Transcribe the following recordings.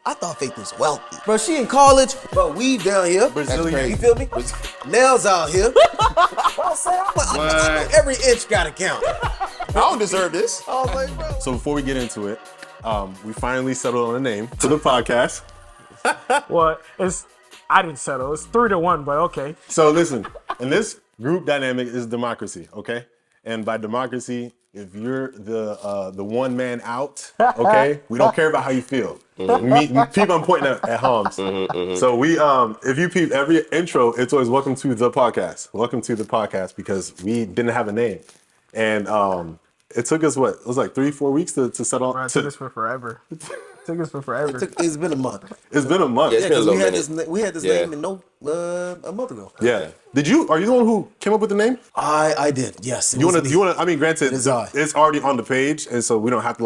I thought Faith was wealthy. Bro, she in college, bro, weave down here. Brazilian. You feel me? Nails out here. I'm saying, every inch gotta count. I don't deserve this. I was like, bro. So before we get into it, we finally settled on a name to the podcast. Well, I didn't settle. It's 3-1, but okay. So listen, in this group dynamic is democracy, okay? And by democracy, if you're the one man out, okay, we don't care about how you feel. People, I'm pointing at Holmes. So we, if you peep every intro, it's always welcome to the podcast. Welcome to the podcast because we didn't have a name, and it took us it was like 3-4 weeks to settle. Bro, it took us for forever. It's been a month. It's been a month. Yeah, it's been a little we had this name in a month ago. Yeah. Are you the one who came up with the name? I did. Yes. You wanna? I mean, granted, It is I. it's already on the page, and so we don't have to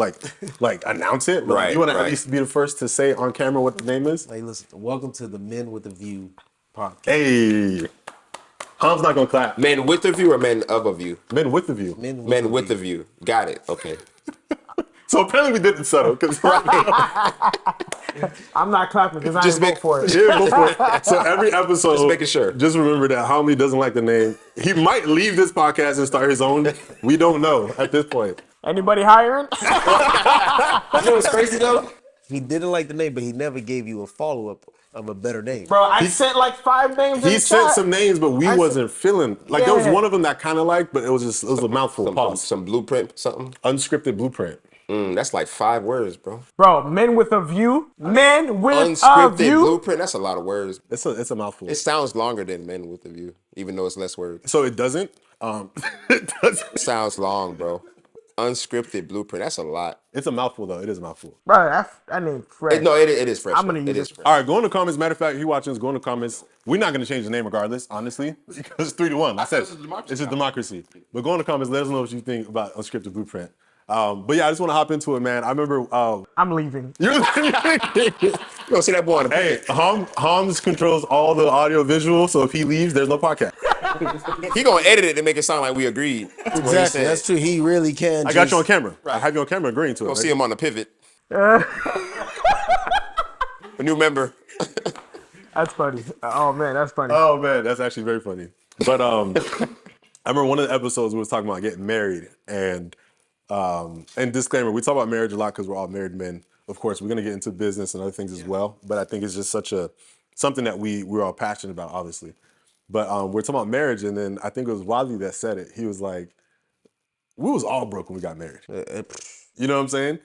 like announce it. But Right, you wanna right. at least be the first to say on camera what the name is? Hey, listen. Welcome to the Men with a View podcast. Hey, Tom's not gonna clap. Men with a view or men of a view? Men with the view. Men with a view. Got it. Okay. So apparently we didn't settle because I'm not clapping because I Just didn't make- vote for it. yeah, go for it. So every episode, Just making sure. Just remember that Homie doesn't like the name. He might leave this podcast and start his own. We don't know at this point. Anybody hiring? You know what's crazy though? He didn't like the name, but he never gave you a follow up of a better name. Bro, I sent like 5 names in He the sent chat. some names, but we wasn't feeling like there was Yeah. one of them that kind of liked, but it was a mouthful. Pause. Some blueprint, something. Unscripted blueprint. That's like 5 words, bro. Bro, men with a view. Men with a Unscripted view. blueprint. That's a lot of words. It's a mouthful. It sounds longer than men with a view, even though it's less words. So it doesn't. It doesn't. It sounds long, bro. Unscripted blueprint. That's a lot. It's a mouthful though. It is a mouthful. Bro, I need fresh. No, it is fresh. I'm gonna use It is it. fresh. All right, go in the comments. Matter of fact, if you're watching this, go in the comments. We're not gonna change the name regardless, honestly, because it's 3-1. I said it's a democracy. But go in the comments. Let us know what you think about Unscripted Blueprint. But yeah, I just want to hop into it, man. I remember. I'm leaving. You don't see that boy on the Hey, Hans controls all the audio visual, so if he leaves, there's no podcast. He gonna edit it to make it sound like we agreed. That's what he Exactly. said. That's true. He really can. I got you on camera. I have you on camera agreeing to it. Go Right? see him on the pivot. A new member. That's funny. Oh man, that's funny. Oh man, that's actually very funny. But I remember one of the episodes we was talking about getting married, and disclaimer, we talk about marriage a lot because we're all married men. Of course, we're gonna get into business and other things as well, but I think it's just something that we're all passionate about, obviously. But we're talking about marriage, and then I think it was Wadley that said it. He was like, "We was all broke when we got married." You know what I'm saying?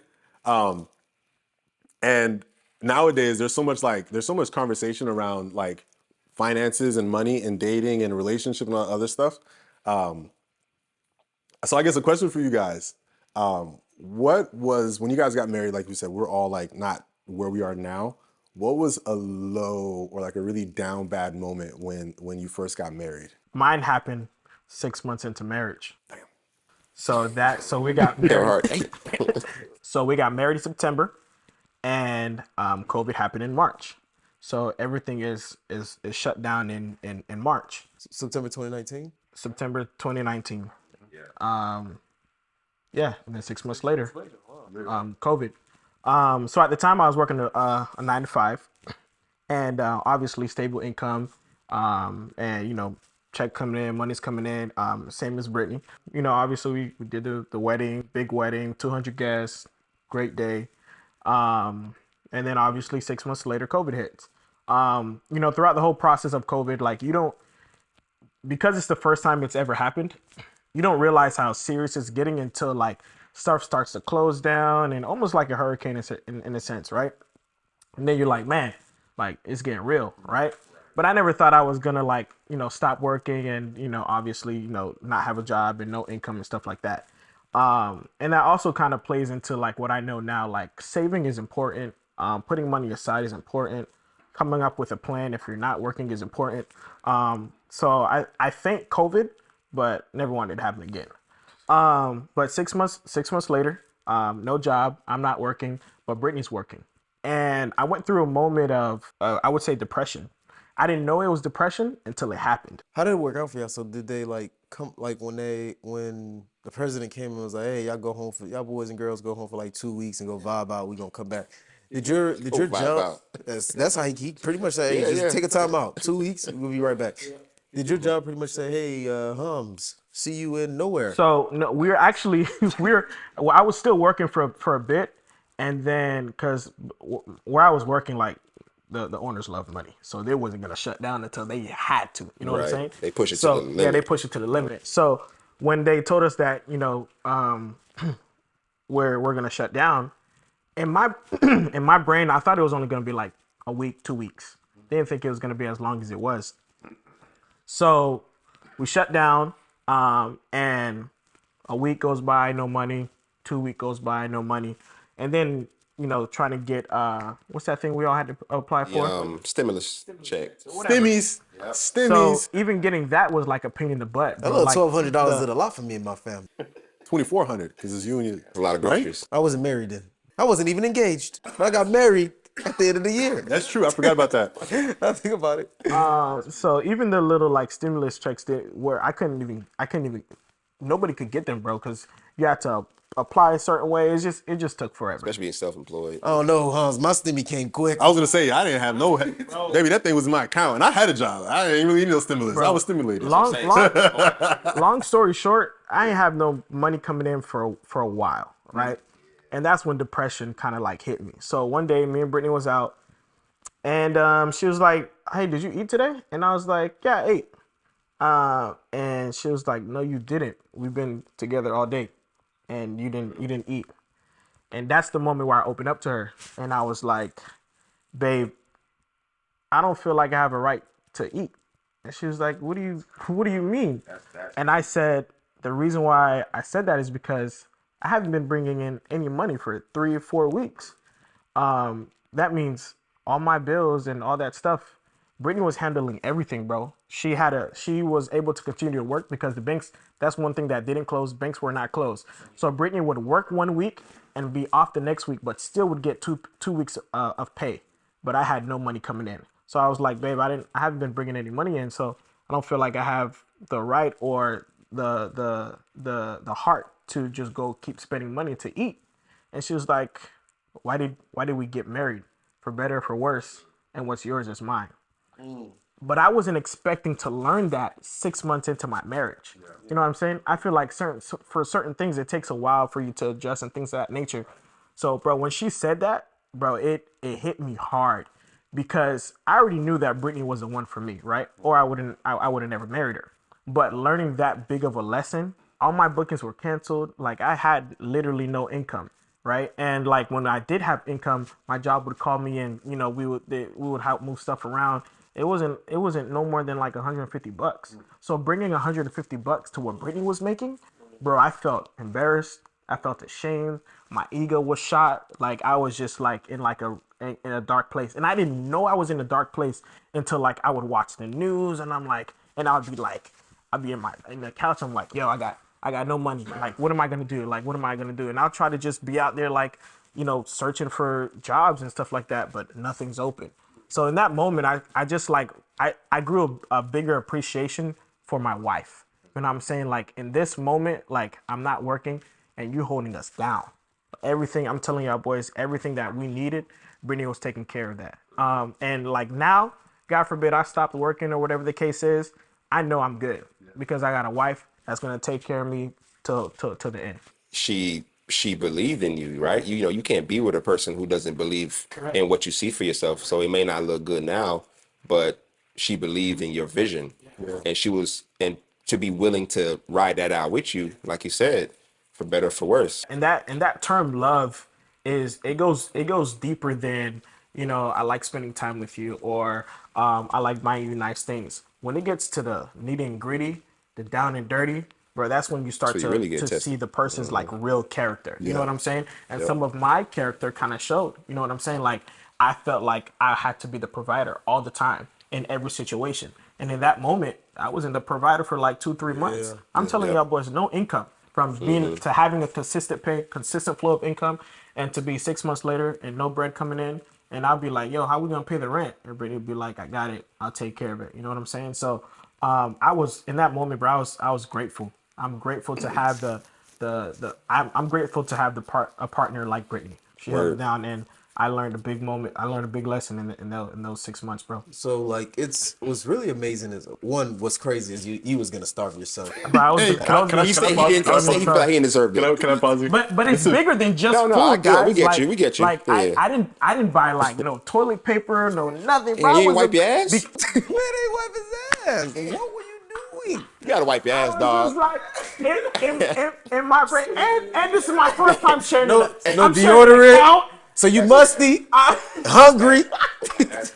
And nowadays, there's so much conversation around like finances and money and dating and relationship and all that other stuff. So I guess a question for you guys: what was when you guys got married? Like you said, we're all like not where we are now. What was a low or like a really down bad moment when you first got married? Mine happened 6 months into marriage. Damn. So we got They're married. hard. So we got married in September, and COVID happened in March. So everything is shut down in March. September 2019. September 2019. Yeah, and then 6 months later, COVID. So at the time I was working a 9 to 5, and obviously stable income, and check coming in, money's coming in. Same as Brittany. Obviously we did the wedding, big wedding, 200 guests, great day. And then obviously 6 months later, COVID hits. Throughout the whole process of COVID, like because it's the first time it's ever happened, you don't realize how serious it's getting until like stuff starts to close down and almost like a hurricane in a sense, right? And then you're like, man, like it's getting real, right? But I never thought I was gonna stop working and obviously not have a job and no income and stuff like that. And that also kind of plays into like what I know now, like saving is important, putting money aside is important, coming up with a plan if you're not working is important. So I thank COVID, but never wanted it to happen again. But 6 months later, no job, I'm not working, but Brittany's working. And I went through a moment of, I would say, depression. I didn't know it was depression until it happened. How did it work out for y'all? So did they come when the president came and was like, hey, y'all boys and girls go home for like 2 weeks and go vibe out, we gonna come back. Did your vibe job? out. That's how he pretty much said, hey, Yeah, just yeah. take a time out. 2 weeks, we'll be right back. Did your job pretty much say, hey, Hums, see you in nowhere? So no, we're actually well, I was still working for a bit, and then because where I was working, like the owners love money, so they wasn't gonna shut down until they had to. You know what I'm Right. saying? They push it to so the yeah, they limit. push it to the limit. So when they told us that we're gonna shut down, in my in my brain, I thought it was only gonna be like a week, 2 weeks. Didn't think it was gonna be as long as it was. So we shut down, and a week goes by, no money. 2 week goes by, no money, and then trying to get what's that thing we all had to apply The for? stimulus check. Stimmies. So Stimmies. even getting that was like a pain in the butt, That bro. little Like $1,200 did a lot for me and my family. 2,400 because it's union. A lot of groceries. I wasn't married then. I wasn't even engaged. But I got married at the end of the year. That's true. I forgot about that. I think about it. so even the little like stimulus checks that where I couldn't even nobody could get them, bro, because you had to apply a certain way. It just took forever. Especially being self-employed. I don't know, Hans. My stimmy came quick. I was gonna say I didn't have no. Baby, that thing was in my account, and I had a job. I didn't really need no stimulus. I was stimulated. Long story short, I ain't have no money coming in for a while, right? And that's when depression kind of like hit me. So one day, me and Brittany was out, and she was like, "Hey, did you eat today?" And I was like, "Yeah, I ate." And she was like, "No, you didn't. We've been together all day, and you didn't eat." And that's the moment where I opened up to her, and I was like, "Babe, I don't feel like I have a right to eat." And she was like, what do you mean? And I said, the reason why I said that is because I haven't been bringing in any money for 3 or 4 weeks. That means all my bills and all that stuff. Brittany was handling everything, bro. She was able to continue to work because the banks, that's one thing that didn't close. Banks were not closed. So Brittany would work 1 week and be off the next week, but still would get two weeks of pay. But I had no money coming in. So I was like, babe, I haven't been bringing any money in, so I don't feel like I have the right or the heart to just go keep spending money to eat. And she was like, why did we get married? For better or for worse, and what's yours is mine. But I wasn't expecting to learn that 6 months into my marriage. You know what I'm saying? I feel like for certain things, it takes a while for you to adjust and things of that nature. So, bro, when she said that, bro, it hit me hard because I already knew that Brittany was the one for me, right? Or I would have never married her. But learning that big of a lesson, all my bookings were canceled. Like I had literally no income, right? And like when I did have income, my job would call me and we would help move stuff around. It wasn't no more than like $150. So bringing $150 to what Brittany was making, bro, I felt embarrassed. I felt ashamed. My ego was shot. Like I was just like in a dark place, and I didn't know I was in a dark place until like I would watch the news, and I'd be in the couch. I'm like, yo, I got no money. Like, what am I gonna do? Like, what am I gonna do? And I'll try to just be out there like, searching for jobs and stuff like that, but nothing's open. So in that moment, I just like I grew a bigger appreciation for my wife. You know what I'm saying? Like in this moment, like I'm not working and you holding us down. Everything, I'm telling y'all boys, everything that we needed, Brittany was taking care of that. And like now, God forbid I stopped working or whatever the case is, I know I'm good because I got a wife that's gonna take care of me to the end. She believed in you, right? You can't be with a person who doesn't believe in what you see for yourself. So it may not look good now, but she believed in your vision, and to be willing to ride that out with you, like you said, for better or for worse. And that term love it goes deeper than I like spending time with you or I like buying you nice things. When it gets to the nitty and gritty, the down and dirty, bro, that's when you start So you really get to tested. see the person's like real character. You know what I'm saying? And some of my character kind of showed. You know what I'm saying? Like I felt like I had to be the provider all the time in every situation. And in that moment, I wasn't the provider for like 2-3 months. I'm telling y'all boys, no income from being to having a consistent pay, consistent flow of income, and to be 6 months later and no bread coming in. And I'll be like, yo, how we gonna pay the rent? Everybody would be like, I got it. I'll take care of it. You know what I'm saying? So I was in that moment, bro. I was grateful. I'm grateful to have I'm grateful to have a partner like Brittany. She held it down, and I learned a big moment. I learned a big lesson in those 6 months, bro. So like what's really amazing is one. What's crazy is you was gonna starve your son. Bro, I was, Hey, I was, can I- He can I said he pause- didn't. can I He said he pause- felt like he didn't deserve it. Can I pause you? but it's bigger than just No, food, I get it. guys. We get like, you. We get you. Like Yeah. I didn't buy like toilet paper, no nothing. Bro. And I you ain't was wipe your ass? Man, they wipe his ass. What were you doing? You gotta wipe your ass, I dog. was just like in my brain, and this is my first time sharing No I'm sharing the deodorant. account. So you musty, hungry.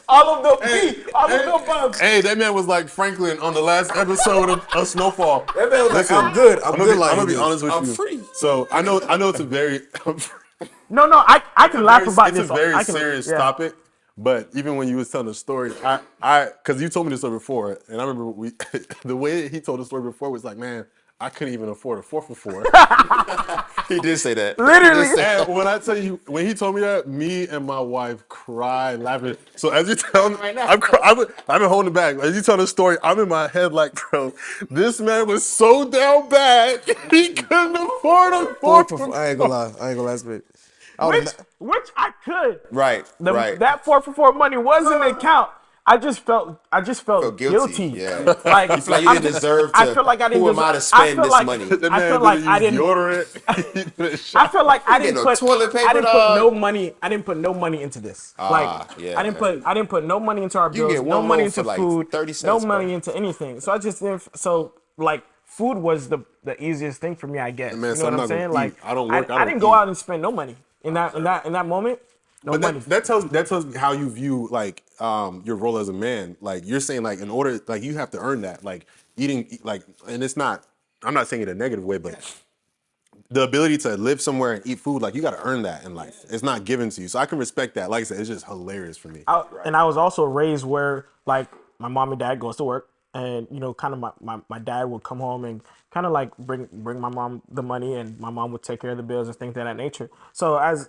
All of the bugs. Hey, that man was like Franklin on the last episode of Snowfall. That man was like, Listen, I'm good. I'm gonna good be, like I'm gonna be this. honest with I'm you. free. So I know it's a very No, I can laugh about it's this. a very I can, serious yeah. topic. But even when you was telling the story, because you told me this story before, and I remember the way he told the story before was like, man, I couldn't even afford a 4-for-4. He did say that. Literally. And when I tell you, when he told me that, me and my wife cried laughing. So as you tell me, Right now. I've been holding it back. As you tell the story, I'm in my head like, bro, this man was so down bad, he couldn't afford a 4-for-4. I ain't gonna lie. That's big. I would've Which I could. Right. Right. That 4-for-4 money was in the account. I just felt Felt guilty. Yeah. Like, You feel like you didn't deserve to. I feel like I didn't Who am I to deserve- I spend feel this like- money? That I man feel like didn't I use didn't- deodorant. He didn't I shop. feel like I You didn't get no put toilet paper, I didn't dog. put no money. I didn't put no money into this. yeah. I didn't put no money into our You bills. get No one money roll into for, like, food. 30 no cents, money bro. into anything. So I just didn't. So like food was the easiest thing for me, I guess. Man, you so know I'm what I'm not gonna saying? eat. Like I don't work, I I don't didn't go eat. out and spend no money in that moment. No But money. that tells me how you view like your role as a man. Like you're saying like in order like you have to earn that. Like eating like and it's not I'm not saying it in a negative way, but the ability to live somewhere and eat food, like you gotta earn that in life. It's not given to you. So I can respect that. Like I said, it's just hilarious for me. And I was also raised where like my mom and dad goes to work, and kind of my dad would come home and kind of like bring my mom the money, and my mom would take care of the bills and things of that nature. So as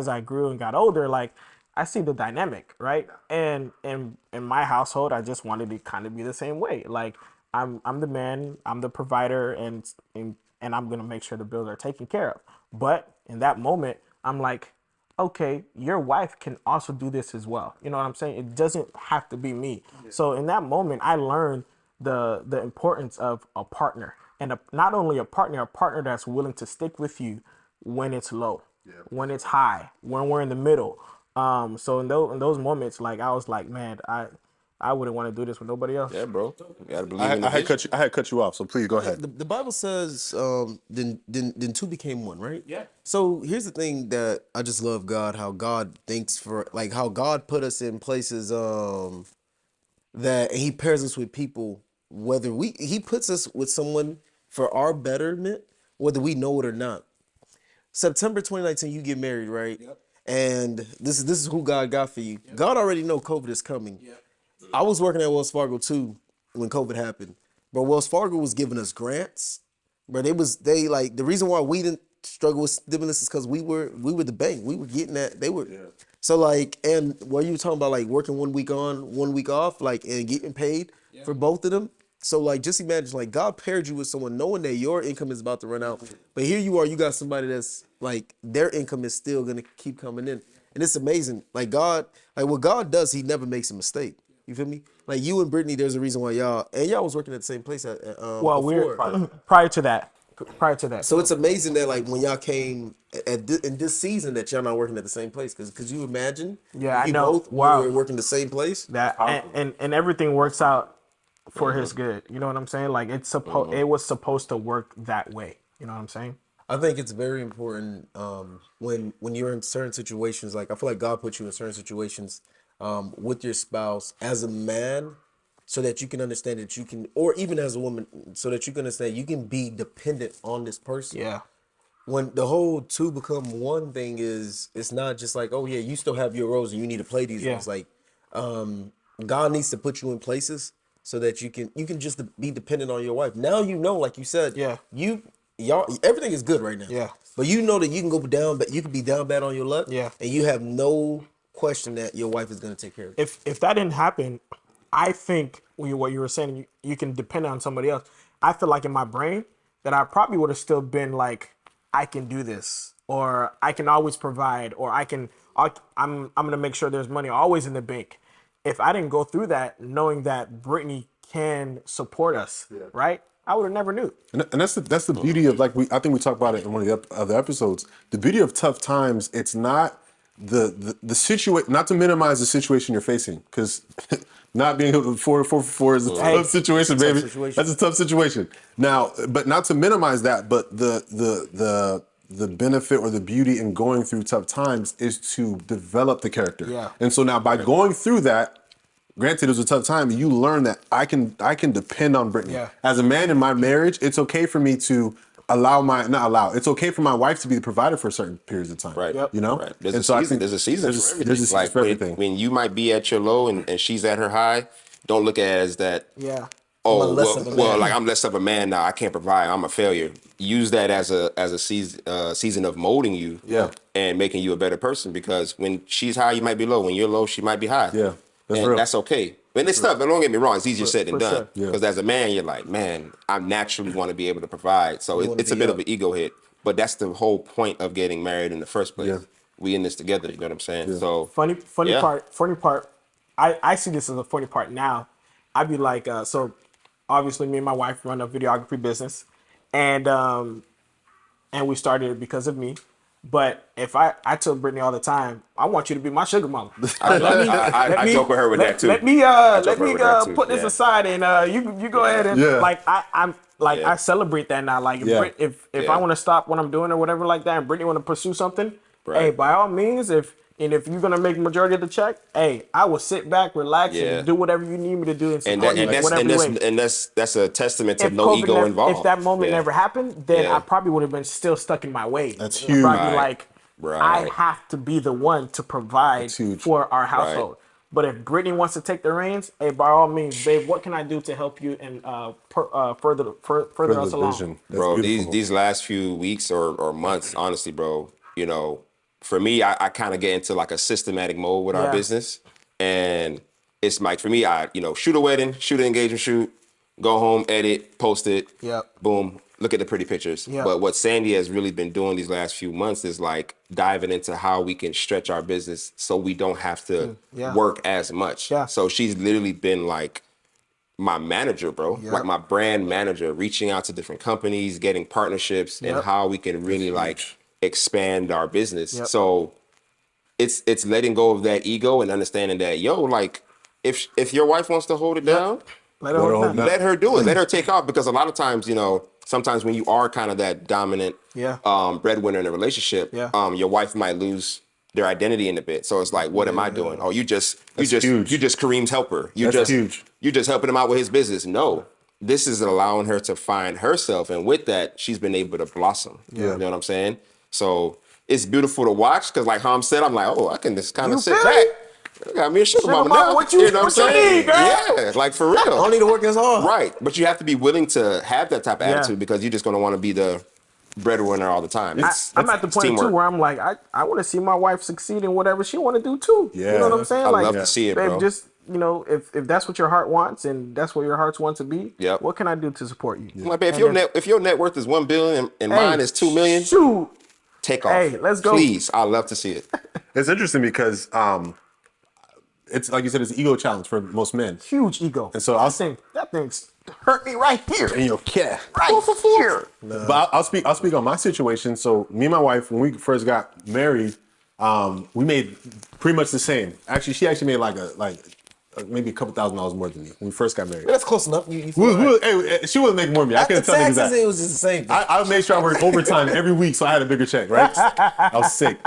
I grew and got older, like I see the dynamic, right? And in my household, I just wanted to kind of be the same way. Like I'm the man, I'm the provider, and I'm gonna make sure the bills are taken care of. But in that moment, I'm like, okay, your wife can also do this as well. You know what I'm saying? It doesn't have to be me. So in that moment, I learned the importance of a partner, and not only a partner that's willing to stick with you when it's low, when it's high, when we're in the middle. So in those moments, like I was like, man, I wouldn't want to do this with nobody else. Yeah, bro. You gotta believe in the I had vision. I had cut you off, so please go ahead. The Bible says, then two became one, right? Yeah. So here's the thing that I just love God, how God thinks for like how God put us in places that He pairs us with people, whether He puts us with someone for our betterment, whether we know it or not. September 2019, you get married, right? Yep. And this is who God got for you. Yep. God already know COVID is coming. Yep. I was working at Wells Fargo too when COVID happened. But Wells Fargo was giving us grants. But they like the reason why we didn't struggle with stimulus is because we were the bank. We were getting that. They were so like, and what you were talking about, like working 1 week on, 1 week off, like and getting paid for both of them. So like just imagine like God paired you with someone knowing that your income is about to run out. But here you are, you got somebody that's like their income is still gonna keep coming in. And it's amazing. Like God, like what God does, He never makes a mistake. You feel me? Like you and Brittany, there's a reason why y'all was working at the same place Well, before. prior to that. So it's amazing that like when y'all came in this season that y'all not working at the same place because you imagine Yeah, if I you know. both Wow. were working the same place. That and everything works out for his good. You know what I'm saying? Like it was supposed to work that way. You know what I'm saying? I think it's very important when you're in certain situations. Like I feel like God put you in certain situations with your spouse as a man, so that you can understand that you can, or even as a woman, so that you can understand you can be dependent on this person. Yeah. When the whole two become one thing is, it's not just like, oh yeah, you still have your roles and you need to play these roles. Like God needs to put you in places so that you can just be dependent on your wife. Now you know, like you said, y'all everything is good right now. Yeah. But you know that you can go down, but you can be down bad on your luck. Yeah. And you have no question that your wife is gonna take care of you. If that didn't happen, I think what you were saying, you can depend on somebody else. I feel like in my brain that I probably would have still been like, I can do this. or I can always provide, or I'm gonna make sure there's money always in the bank. If I didn't go through that, knowing that Brittany can support us, right? I would have never knew. And that's the beauty of, like, I think we talked about it in one of the other episodes. The beauty of tough times, it's not the situation, not to minimize the situation you're facing, because not being able to 4 is a tough situation, baby. That's a tough situation. Now, but not to minimize that, but the benefit or the beauty in going through tough times is to develop the character. Yeah. And so now by going through that, granted, it was a tough time. You learn that I can depend on Brittany. Yeah. As a man in my marriage, it's okay for me to it's okay for my wife to be the provider for certain periods of time. Right. Yep. You know? Right. There's a season for everything. There's a season Like for everything. when you might be at your low and she's at her high, don't look at it as that. Yeah. Oh, I'm less of a well, man. like I'm less of a man now. I can't provide. I'm a failure. Use that as a season of molding you, Yeah. and making you a better person. Because when she's high, you might be low. When you're low, she might be high. Yeah, that's and real. that's okay. And it's tough. But don't get me wrong. It's easier said than for done. sure. Yeah. Because as a man, you're like, man, I naturally want to be able to provide. So wanna it's a be bit up. of an ego hit. But that's the whole point of getting married in the first place. Yeah. We in this together. You know what I'm saying? So Funny yeah. part. I see this as a funny part now. I'd be like, so obviously me and my wife run a videography business, and we started it because of me. But if I tell Brittany all the time, I want you to be my sugar mama. I joke with her with that too. Let me joke with her with that too, put this yeah. aside, and you go ahead and Yeah. like I'm like Yeah. I celebrate that now. Like Yeah. if Yeah. I want to stop what I'm doing or whatever like that, and Brittany want to pursue something, Right. hey, by all means, if you're gonna make majority of the check, hey, I will sit back, relax, Yeah. and do whatever you need me to do and And, support that, you and, in that's, whatever and, that's, way. and that's a testament to If no COVID ego never- involved. If that moment Yeah. never happened, then Yeah. I probably would have been still stuck in my way. That's I'd huge. probably be Right. like, Right. I have to be the one to provide That's huge. for our household. But if Brittany wants to take the reins, hey, by all means, babe, what can I do to help you and further us the along? vision. That's Bro, beautiful. these last few weeks or months, honestly, bro, you know, for me, I kind of get into like a systematic mode with our Yeah. business. And it's like, for me, I, shoot a wedding, shoot an engagement shoot, go home, edit, post it, Yep. boom, look at the pretty pictures. Yep. But what Sandy has really been doing these last few months is like diving into how we can stretch our business so we don't have to Yeah. work as much. Yeah. So she's literally been like my manager, bro, Yep. like my brand manager, reaching out to different companies, getting partnerships, and Yep. how we can really like expand our business. Yep. So it's letting go of that ego and understanding that, yo, like if your wife wants to hold it down, Let her hold hold it down. down. let her do it. Let her take off, because a lot of times, sometimes when you are kind of that dominant Yeah. breadwinner in a relationship, Yeah. your wife might lose their identity in a bit. So it's like, what am I doing? Oh, you just huge. Kareem's helper. That's huge. You just helping him out with his business. No. This is allowing her to find herself, and with that, she's been able to blossom. You know what I'm saying? So it's beautiful to watch, because like Ham said, I'm like, oh, I can just kind You of sit feel back. me? I got me a sugar mama mama, now. what you know what I'm need, saying? girl? Yeah, like for real. Don't need to work as hard. Right, but you have to be willing to have that type of Yeah. attitude, because you're just going to want to be the breadwinner all the time. I'm at the it's point teamwork. too where I'm like, I want to see my wife succeed in whatever she want to do too. Yeah. You know what I'm saying? I like, love to see it, babe, bro. just if that's what your heart wants and that's what your hearts want to be, Yep. what can I do to support you? I'm like, babe, if your net worth is $1 billion and Hey, mine is $2 million, Shoot, take off. Hey, let's go. Please, I love to see it. It's interesting because it's like you said, it's an ego challenge for most men. huge ego. And so I'll that thing's hurt me right here, in your cat. right here. But I'll speak on my situation. So me and my wife, when we first got married, we made pretty much the same. Actually, she actually made like maybe a couple $1,000s more than me when we first got married. But that's close enough. You feel like- Hey, she wouldn't make more than me. I After couldn't tell niggas taxes, that. it was just the same thing. I made sure I worked overtime every week, so I had a bigger check, right? I was sick.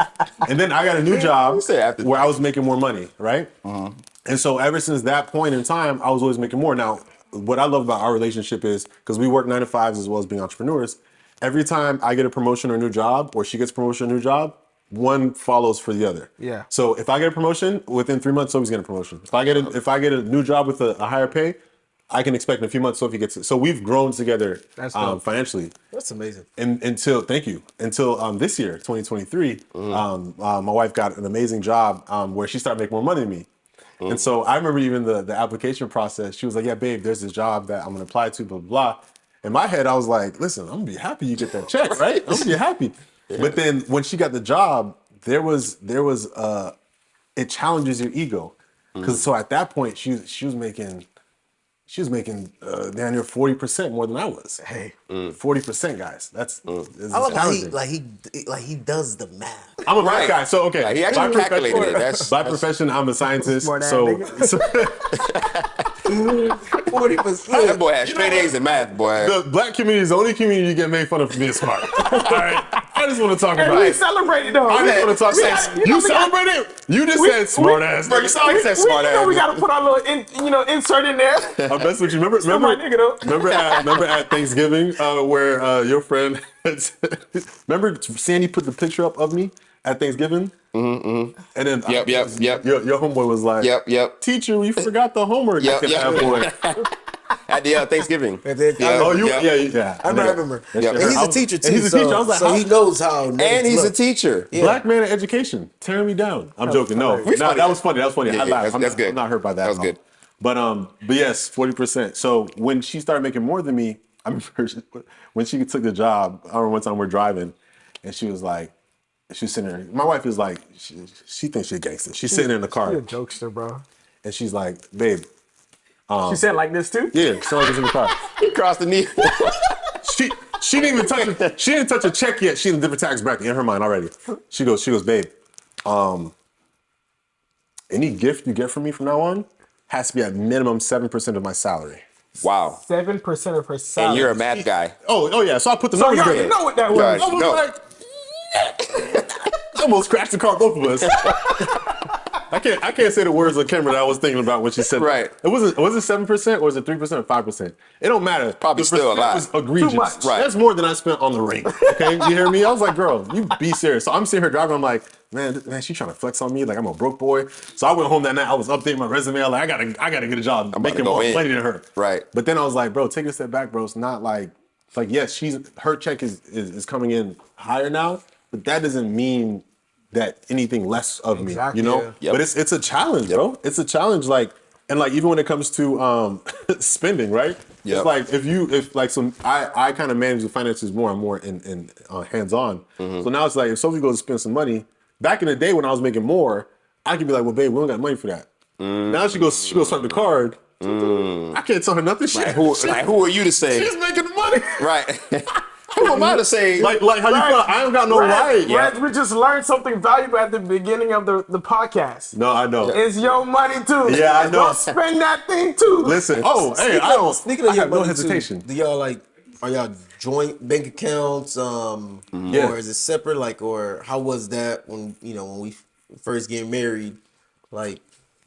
And then I got a new job said after where I was making more money, right? And so ever since that point in time, I was always making more. Now, what I love about our relationship is, because we work 9 to 5s as well as being entrepreneurs, every time I get a promotion or a new job, or she gets a promotion or a new job, one follows for the other. Yeah. So if I get a promotion, within 3 months, Sophie's getting a promotion. If I get a new job with a higher pay, I can expect in a few months Sophie gets it. So we've grown together That's dope. financially. That's amazing. Until this year, 2023, my wife got an amazing job where she started making more money than me. And so I remember even the application process. She was like, "Yeah, babe, there's this job that I'm gonna apply to, blah blah blah." In my head, I was like, "Listen, I'm gonna be happy you get that check, right? I'm gonna be happy." But then when she got the job, there was it challenges your ego. Because so at that point she was making down near 40% more than I was. Hey. 40%, guys. That's I love how he does the math. I'm a math guy, so okay. Like, he actually calculated it. By profession, I'm a scientist. Smart ass So 40%. That boy had straight A's in math, boy. the black community is the only community you get made fun of for being smart. All right, I just want to talk about We it. celebrated though. I just want to talk. You celebrated. You just said smart ass. Bro, you saw he said smart ass. We gotta put our little insert in there. I mess with you. Remember my nigga, though. remember at Thanksgiving where your friend remember Sandy put the picture up of me at Thanksgiving? And then Yep. Your homeboy was like, Yep. Teacher, we forgot the homework. Yep. Boy. At the Thanksgiving. Oh, yeah. I remember. Yep. And he's a teacher too. And he's a teacher. I was like, so how? he knows how. And he's a teacher. Black man in education, tearing me down. I'm joking. No, that was funny. That was funny. Yeah, I laughed. that's good. I'm not hurt by that. That was at all. good. But yes, 40%. So when she started making more than me, I remember when she took the job. I remember one time we're driving, and she was like, she's sitting there. My wife is like, she thinks she's a gangster. She's sitting in the car, You're a jokester, bro. and she's like, babe, She said like this too? yeah, someone was in the car. He crossed the knee. She didn't even touch it. She didn't touch a check yet. She's in a different tax bracket in her mind already. She goes, babe, any gift you get from me from now on has to be at minimum 7% of my salary. Wow. 7% of her salary. And you're a math guy. Oh yeah. So I put the So numbers you together. already know what that was. Right. I was No. like, I almost crashed the car, both of us. I can't say the words on camera that I was thinking about when she said that. Right. Was it 7% or was it 3% or 5%? It don't matter. Probably The still a lot. percent was egregious. Too much. Right. That's more than I spent on the ring. Okay, you hear me? I was like, girl, you be serious. So I'm sitting here driving. I'm like, man, she trying to flex on me like I'm a broke boy. So I went home that night. I was updating my resume. I was like, I gotta get a job about to making go more in. money than her. Right. But then I was like, bro, take a step back, bro. It's not like, it's like yes, her check is coming in higher now, but that doesn't mean that anything less of me, Exactly, you know? yeah. Yep. But it's a challenge, bro. It's a challenge, like, and like even when it comes to spending, right? Yep. It's like I kind of manage the finances more and more in hands-on. So now it's like if Sophie goes to spend some money, back in the day when I was making more, I could be like, well, babe, we don't got money for that. Now she goes swipe the card. I can't tell her nothing. Who are you to say? She's making the money. Right. Who am I to say? Like how you feel? I don't got no right. Reg, we just learned something valuable at the beginning of the podcast. No, I know. It's your money too. Yeah, I know. Don't spend that thing too. Listen. Oh, hey, I don't. Speaking of I your have no money, hesitation. too, do y'all are y'all joint bank accounts? Yeah. Or is it separate? Like, or how was that when we first get married? Like,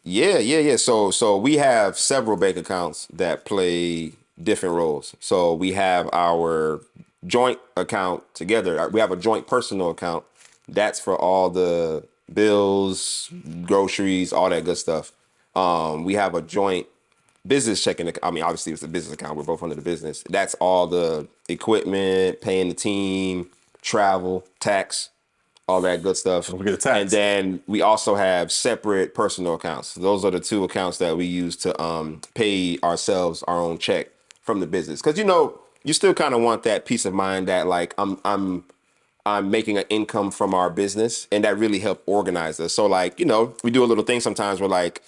Yeah. So we have several bank accounts that play different roles. So we have our joint account together. We have a joint personal account. That's for all the bills, groceries, all that good stuff. We have a joint business checking account. I mean, obviously it's a business account. We're both under the business. That's all the equipment, paying the team, travel, tax, all that good stuff. Don't forget the tax. And then we also have separate personal accounts. Those are the two accounts that we use to pay ourselves our own check from the business. Because you still kind of want that peace of mind that like I'm making an income from our business, and that really helped organize us. So like we do a little thing sometimes. We're like,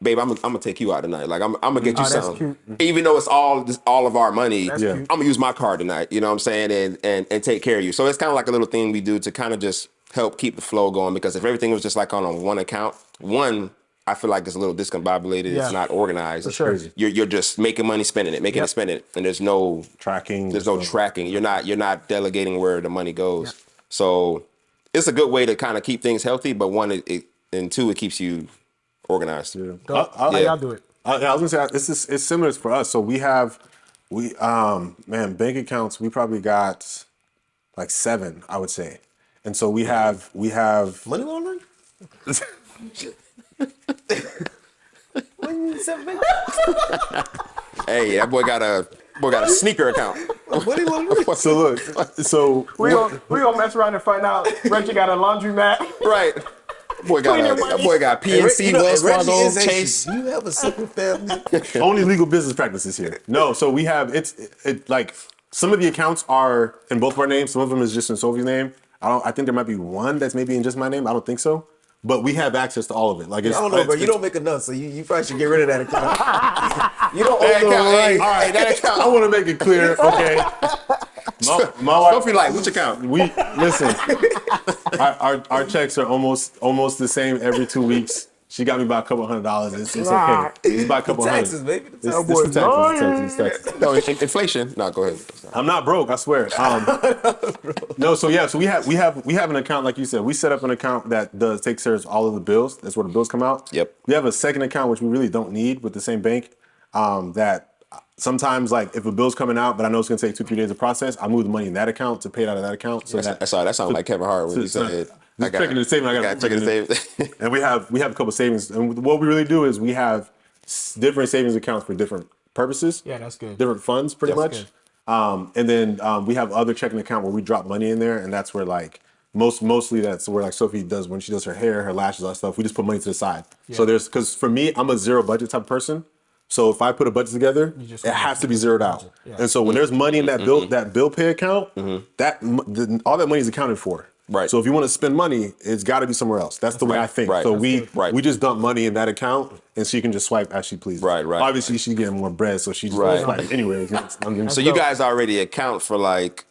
babe, I'm gonna take you out tonight. Like I'm gonna get you that's something, cute. even though it's all of our money. That's Yeah. cute. I'm gonna use my card tonight. You know what I'm saying, and take care of you. So it's kind of like a little thing we do to kind of just help keep the flow going. Because if everything was just like on one account, I feel like it's a little discombobulated. Yeah. It's not organized. For sure. You're just making money, spending it, making it, spending it, and there's no Tracking. There's no tracking. You're not delegating where the money goes. So it's a good way to kind of keep things healthy. But one, and two, it keeps you organized. Yeah. How y'all do it? I was gonna say it's similar for us. So we bank accounts. We probably got like 7, I would say, and so we have money laundering? Hey, that boy got a sneaker account. Money laundering? So look, so We gonna mess around and find out. Reggie got a laundromat. Right. That boy got PNC, Wells Reggie Fargo, is Chase. Do you have a separate family? only legal business practices here. No, so we have it like some of the accounts are in both of our names. Some of them is just in Sophie's name. I think there might be one that's maybe in just my name. I don't think so. But we have access to all of it. Like it's, I don't know, bro. You don't make enough, so you probably should get rid of that account. You don't own the right. All right, that account. I want to make it clear. Okay. My wife, Sophie, like, which account? we listen. Our checks are almost the same every 2 weeks. She got me by a couple $100. It's okay. It's by a couple Taxes, hundred. baby. It's the taxes. No, inflation. No, go ahead. I'm not broke, I swear. No, so we have an account, like you said. We set up an account that takes care of all of the bills. That's where the bills come out. Yep. We have a second account which we really don't need with the same bank. That sometimes, like, if a bill's coming out, but I know it's gonna take 2-3 days to process, I move the money in that account to pay it out of that account. So That sounded like Kevin Hart when he said, I got checking the statement. I got checking the statement. And we have a couple savings. And what we really do is we have different savings accounts for different purposes. Yeah, that's good. Different funds, pretty much. good. And then we have other checking account where we drop money in there, and that's where, like, mostly that's where, like, Sophie does when she does her hair, her lashes, all that stuff. We just put money to the side. So because for me, I'm a zero budget type of person. So if I put a budget together, it has to be zeroed out. Yeah. And so when there's money in that bill pay account, all that money is accounted for. Right. So if you want to spend money, it's got to be somewhere else. That's the way I think. Right. So Right. we just dump money in that account, and she can just swipe as she pleases. Right. Obviously, she's getting more bread, so she just Right. like, anyways. So you guys already account for, like,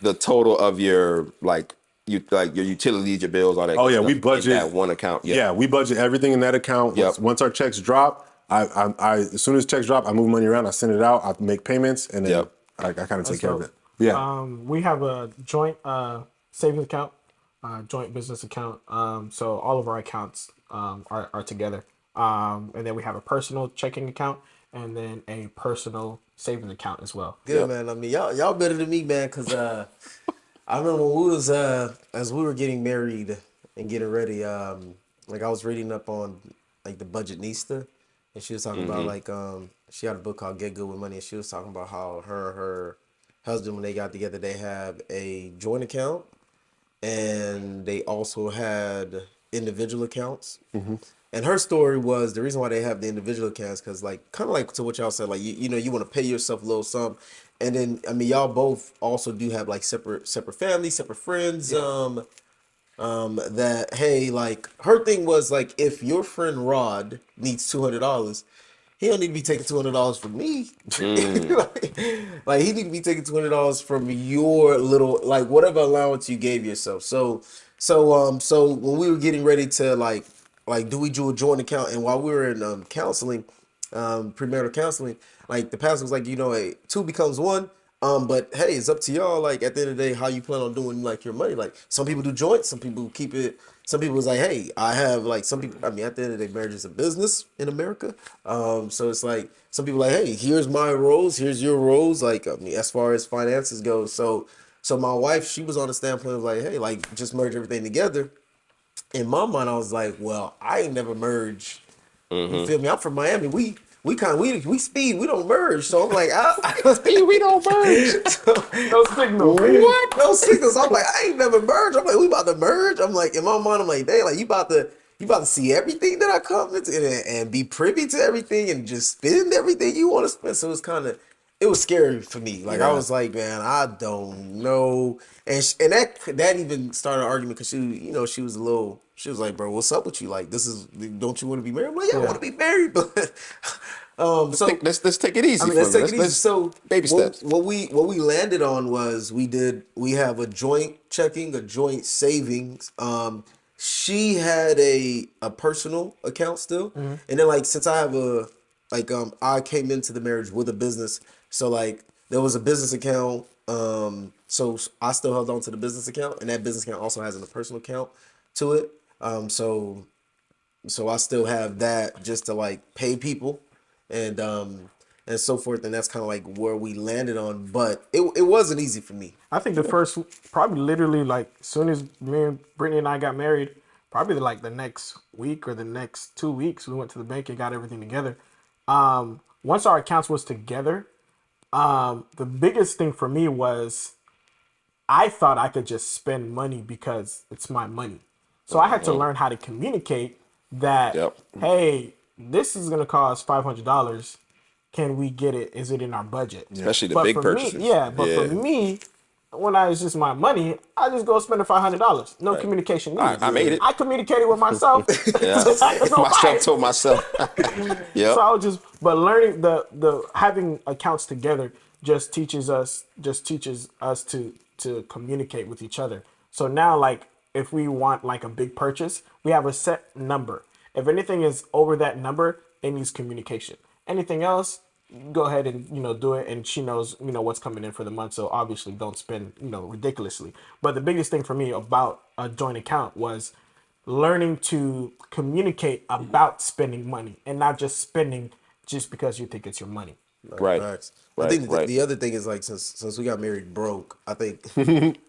the total of your, like your utilities, your bills, all that. Oh, yeah, stuff we budget in that one account. Yeah, we budget everything in that account. Yep. Once our checks drop, I as soon as checks drop, I move money around, I send it out, I make payments, and then Yep. I kind of take care of it. dope. Yeah. We have a joint savings account, joint business account. So all of our accounts are together. And then we have a personal checking account and then a personal savings account as well. Good, man. I mean, y'all better than me, man, because I remember when we was as we were getting married and getting ready, like I was reading up on, like, the Budgetnista, and she was talking about, like, she had a book called Get Good with Money, and she was talking about how her husband, when they got together, they have a joint account, and they also had individual accounts. And her story was the reason why they have the individual accounts because, like, kind of like to what y'all said, like, you know, you want to pay yourself a little something, and then I mean, y'all both also do have, like, separate families, separate friends. That, hey, like, her thing was, like, if your friend Rod needs $200, he don't need to be taking $200 from me. like he need to be taking $200 from your little, like, whatever allowance you gave yourself. So when we were getting ready to, like do we do a joint account? And while we were in counseling, premarital counseling, like, the pastor was like, you know, hey, two becomes one. But hey, it's up to y'all. Like, at the end of the day, how you plan on doing, like, your money. Like, some people do joints, some people keep it. Some people was like, hey, I have, like, some people. I mean, at the end of the day, marriage is a business in America. So it's like some people like, hey, here's my roles, here's your roles. Like, I mean, as far as finances go. So my wife, she was on the standpoint of, like, hey, like, just merge everything together. In my mind, I was like, well, I ain't never merged. You feel me? I'm from Miami. We speed, we don't merge. So I'm like, speed, we don't merge. No signal. What? No signals. I'm like, I ain't never merged. I'm like, we about to merge. I'm like, in my mind, I'm like, dang, like, you about to see everything that I come into and be privy to everything and just spend everything you want to spend. So it was scary for me. Like, I was like, man, I don't know. And that even started an argument because she was like, bro, what's up with you? Like, don't you want to be married? I'm like, yeah, I want to be married, but let's take it easy. I mean, let's take it easy. So baby steps. What we landed on was we have a joint checking, a joint savings. She had a personal account still, and then, like, since I have I came into the marriage with a business, so, like, there was a business account. So I still held on to the business account, and that business account also has a personal account to it. So I still have that just to, like, pay people and so forth, and that's kind of like where we landed on. But it wasn't easy for me. I think the first, probably literally, like, as soon as me and Brittany and I got married, probably like the next week or the next 2 weeks, we went to the bank and got everything together. Once our accounts was together, the biggest thing for me was I thought I could just spend money because it's my money. So I had to learn how to communicate that, hey, this is going to cost $500. can we get it? Is it in our budget? Especially the But big for purchases. me, for me, when it's just my money, I just go spend the $500. No communication needed. I made it. I communicated with myself. Yeah. So I just go buy Myself it. told myself. Yeah. So I was but learning the having accounts together just teaches us to communicate with each other. So now, like, if we want like a big purchase, we have a set number. If anything is over that number, it needs communication. Anything else, go ahead and do it, and she knows what's coming in for the month. So obviously, don't spend ridiculously. But the biggest thing for me about a joint account was learning to communicate about spending money and not just spending just because you think it's your money. Right. Facts. I Right, think right. the other thing is like since we got married broke, I think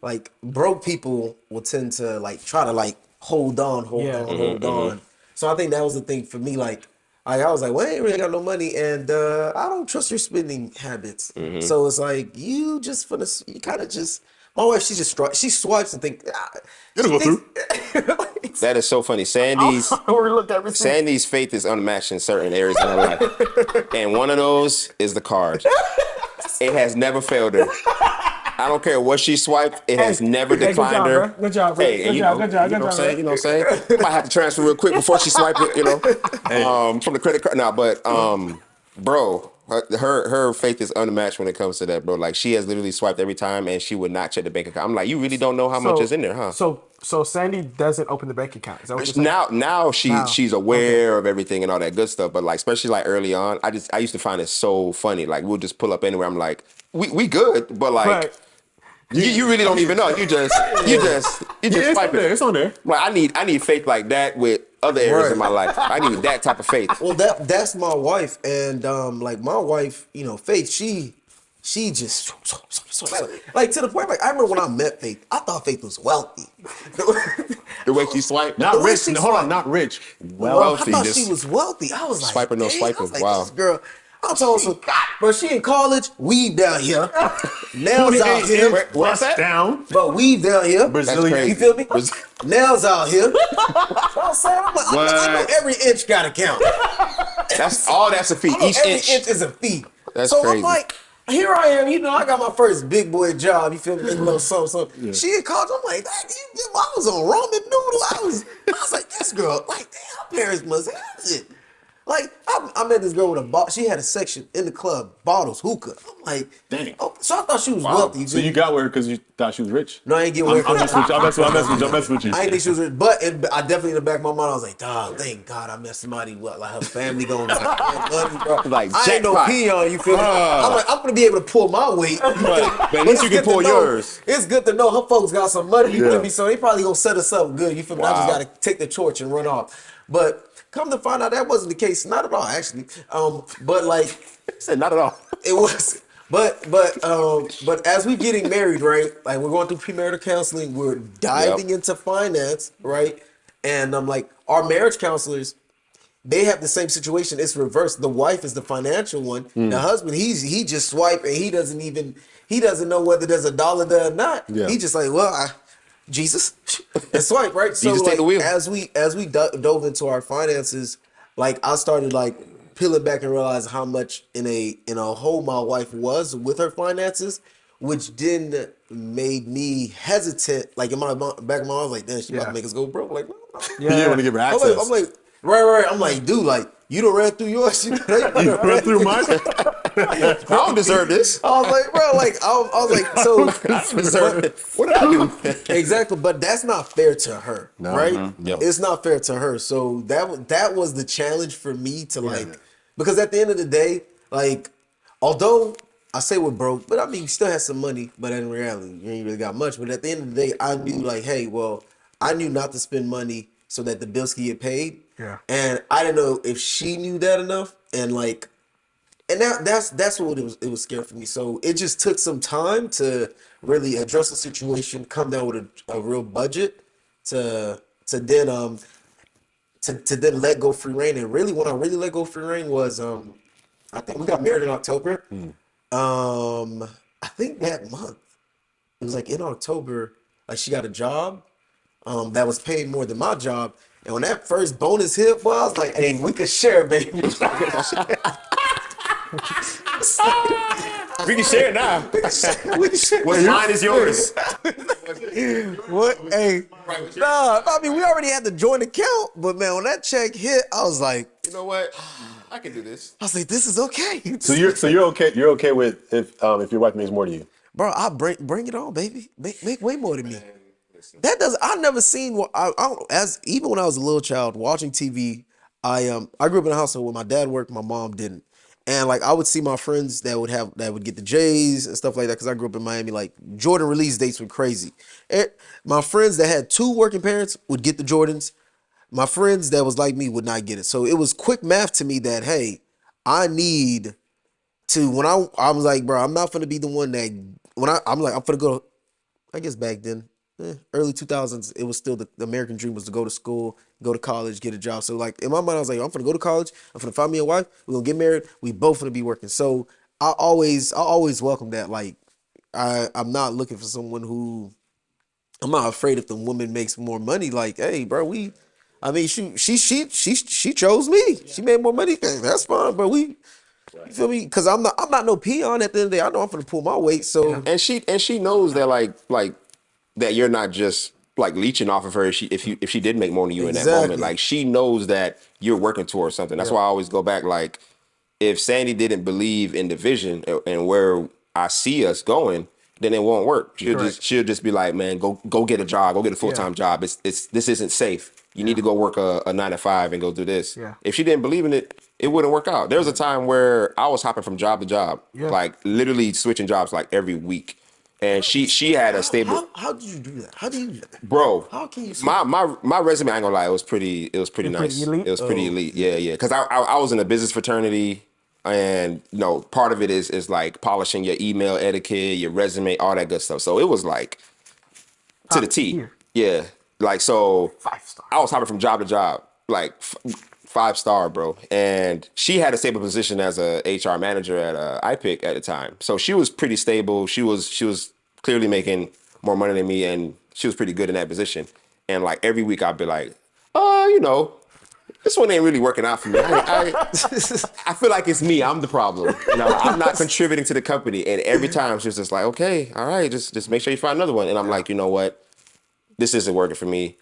like broke people will tend to like try to like hold on, hold on. So I think that was the thing for me. Like I was like, well, I ain't really got no money, and I don't trust your spending habits. So it's like you kind of just. My wife, she swipes and think. It'll go through. That is so funny. Sandy's Overlooked everything. Sandy's faith is unmatched in certain areas of her life, and one of those is the cards. It has never failed her. I don't care what she swiped. It has never declined her. Good job, bro. Hey, and you know what I'm saying? You know what I'm saying? Might have to transfer real quick before she swipe it. From the credit card. Nah, but bro, her faith is unmatched when it comes to that, bro. Like she has literally swiped every time, and she would not check the bank account. I'm like, you really don't know how much is in there, huh? So Sandy doesn't open the bank account. Is that what you're saying? Now she's aware of everything and all that good stuff. But like especially like early on, I used to find it so funny. Like we'll just pull up anywhere. I'm like, we good, but like. But You really don't even know. You just It's swipe on there. it. It's on there. Like I need faith like that with other areas Right. of my life. I need that type of faith. Well, that's my wife, and like my wife, Faith, she just like to the point. Like I remember when I met Faith, I thought Faith was wealthy. The way she swiped, Not The way rich. she Hold on, swiped. not rich. wealthy. I thought Just she was wealthy. I was like, swiper, no dang. swiper. I was like, Wow. this girl. I'm talking some, bro. She in college, weave down here, nails out here, What's that? Down. but weave down here. Brazilian. crazy. You feel me? Braz- Nails out here. I'm saying, I know What? every inch got to count. That's a fee. I know Each every inch. inch is a fee. That's so crazy. I'm like, here I am, I got my first big boy job. You feel me? Making a little something. She in college. I'm like, I was on ramen noodle. I was like, this girl, like, damn, her parents must have it. Like, I met this girl with a bottle. She had a section in the club, bottles, hookah. I'm like, Dang. Oh, so I thought she was Wow. wealthy. So you got with her because you thought she was rich? No, I ain't get with her. I'm messing with you. I'm messing with you. I ain't think she was rich, but I definitely in the back of my mind, I was like, dog, thank God I met somebody like her family going like, money, bro. Like, I ain't no jackpot. peon, you feel me? I'm like, I'm gonna be able to pull my weight. But at least you can pull yours. It's good to know her folks got some money, you Yeah. feel me? So they probably gonna set us up good, you feel me? I just Wow. gotta take the torch and run off. But come to find out that wasn't the case, not at all, actually. But like, I said not at all. it was, but as we getting married, right? Like we're going through premarital counseling, we're diving into finance, right? And I'm like, our marriage counselors, they have the same situation. It's reversed. The wife is the financial one. The husband, he just swipe and he doesn't know whether there's a dollar there or not. Yeah. He just like, well, Jesus, and swipe, right? So Jesus, take like, the wheel. as we dove into our finances, like I started like peeling back and realize how much in a hole my wife was with her finances, which then made me hesitant. Like in my back of my mind, I was like, damn, she about to make us go broke. Like, no. You didn't want to give her access. I'm like, right. I'm like, dude, like you done ran through yours. You ran through mine. I don't deserve this. I was like, bro, like I was like, so I deserve it. What did I do? exactly, but that's not fair to her, right? Yep. It's not fair to her. So that was the challenge for me to like, because at the end of the day, like, although I say we're broke, but I mean, we still have some money, but in reality, you ain't really got much. But at the end of the day, I knew like, hey, well, I knew not to spend money so that the bills could get paid. Yeah. And I didn't know if she knew that enough, and like. And that's what it was scary for me. So it just took some time to really address the situation, come down with a real budget to then let go free reign. And really when I really let go free reign was I think we got married in October. I think that month. It was like in October, like she got a job that was paying more than my job. And when that first bonus hit, well, I was like, hey, we could share, baby. We can share it now. What's mine is yours. What? Hey, nah. I mean, we already had the joint account, but man, when that check hit, I was like, You know what? I can do this. I was like, this is okay. So you're okay. You're okay with if your wife makes more than you. Bro, I bring it on, baby. Make way more than me. That does. I never seen what I don't, as even when I was a little child watching TV. I grew up in a household where my dad worked, my mom didn't, and like I would see my friends that would get the J's and stuff like that because I grew up in Miami. Like Jordan release dates were crazy. My friends that had two working parents would get the Jordans. My friends that was like me would not get it. So it was quick math to me that hey, I need to when I was like, bro, I'm not gonna be the one that when I'm like I'm gonna go. I guess back then, early 2000s, it was still the American dream was to go to school, go to college, get a job. So like in my mind, I was like, I'm gonna go to college. I'm gonna find me a wife. We're gonna get married. We both gonna be working. So I always welcome that. Like I'm not looking for someone who I'm not afraid if the woman makes more money. Like hey, bro, I mean she chose me. She made more money. That's fine, bro. You feel me? Because I'm not no peon at the end of the day. I know I'm gonna pull my weight. So And she knows that like that you're not just like leeching off of her if she did make more than you in that Exactly. moment. Like she knows that you're working towards something. That's why I always go back. Like if Sandy didn't believe in the vision and where I see us going, then it won't work. She'll just be like, man, go get a job, go get a full-time job. It's this isn't safe. You need to go work a 9 to 5 and go do this. Yeah. If she didn't believe in it, it wouldn't work out. There was a time where I was hopping from job to job, like literally switching jobs like every week. And she had a stable. how did you do that? How do you, Bro, how can you? my resume, I ain't gonna lie, it was pretty nice. elite? It was pretty elite. Yeah. Because I was in a business fraternity, and you know, part of it is like polishing your email etiquette, your resume, all that good stuff. So it was like to the T. tier. Yeah. Like so 5-star. I was hopping from job to job, like 5-star, bro. And she had a stable position as a HR manager at iPick at the time. So she was pretty stable. She was clearly making more money than me, and she was pretty good in that position. And like every week I'd be like, you know, this one ain't really working out for me. I feel like it's me. I'm the problem. You know, I'm not contributing to the company. And every time she's just like, okay, all right, just make sure you find another one. And I'm like, you know what? This isn't working for me.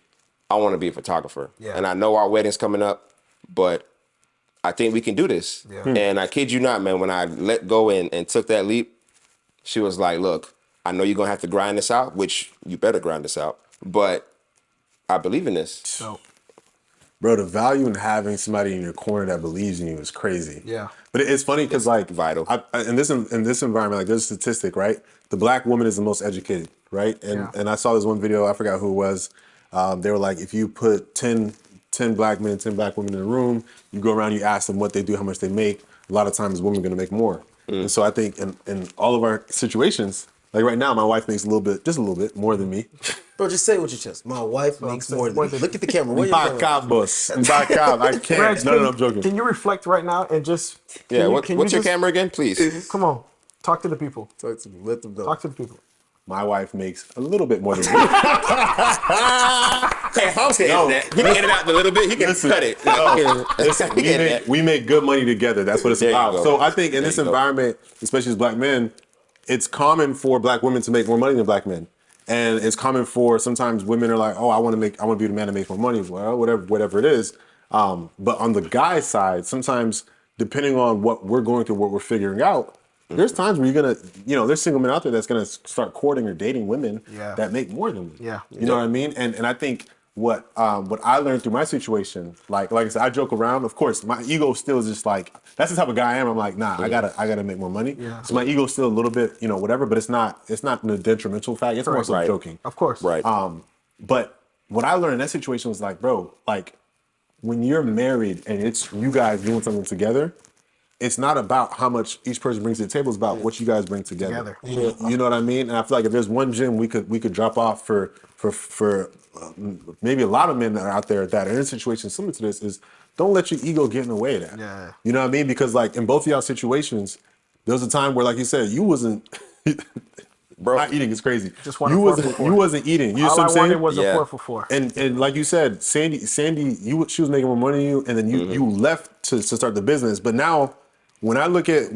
I want to be a photographer. Yeah. And I know our wedding's coming up, but I think we can do this. Yeah. And I kid you not, man, when I let go and took that leap, she was like, look, I know you're going to have to grind this out, which you better grind this out, but I believe in this. So Bro, the value in having somebody in your corner that believes in you is crazy. Yeah. But it's funny because like vital. in this environment, like there's a statistic, right? The black woman is the most educated, right? And I saw this one video, I forgot who it was. They were like, if you put 10 black men, 10 black women in a room, you go around, you ask them what they do, how much they make. A lot of times women are going to make more. And so I think in all of our situations, like right now, my wife makes just a little bit more than me. Bro, just say it with your chest. My wife makes more than me. Look at the camera. Where you Back out, boss. Back out. I can't. Reg, No, I'm joking. Can you reflect right now and just What's your just- camera again, please? Come on, talk to the people. Talk to me. Let them know. Talk to the people. My wife makes a little bit more than me. Hey, House can edit that. He can edit out a little bit. He can cut it. Listen, He can edit that. we make good money together. That's what it's There you about. go. So I think in There this you go. environment, especially as black men, it's common for black women to make more money than black men. And it's common for sometimes women are like, oh, I want to be the man that makes more money. Well, whatever it is. But on the guy side, sometimes depending on what we're going through, what we're figuring out, there's times where you're gonna, there's single men out there that's gonna start courting or dating women that make more than me. Yeah. You know what I mean? And I think what I learned through my situation, like I said, I joke around. Of course, my ego still is just like, that's the type of guy I am. I'm like, nah, I gotta make more money. Yeah. So my ego's still a little bit, whatever, but it's not in a detrimental fact. It's more so Right. joking. Of course. Right. But what I learned in that situation was like, bro, like when you're married and it's you guys doing something together, it's not about how much each person brings to the table. It's about what you guys bring together. You know what I mean? And I feel like if there's one gem we could drop off for maybe a lot of men that are out there that are in situations similar to this is don't let your ego get in the way of that. Yeah. You know what I mean? Because like in both of y'all situations, there was a time where, like you said, you wasn't. Bro. Not eating is crazy. Just wanted you 4 wasn't for 4. you wasn't eating. You know All what I I'm saying? wanted was Yeah. a 4 for 4. And like you said, Sandy, she was making more money than you, and then you left to start the business. But now when I look at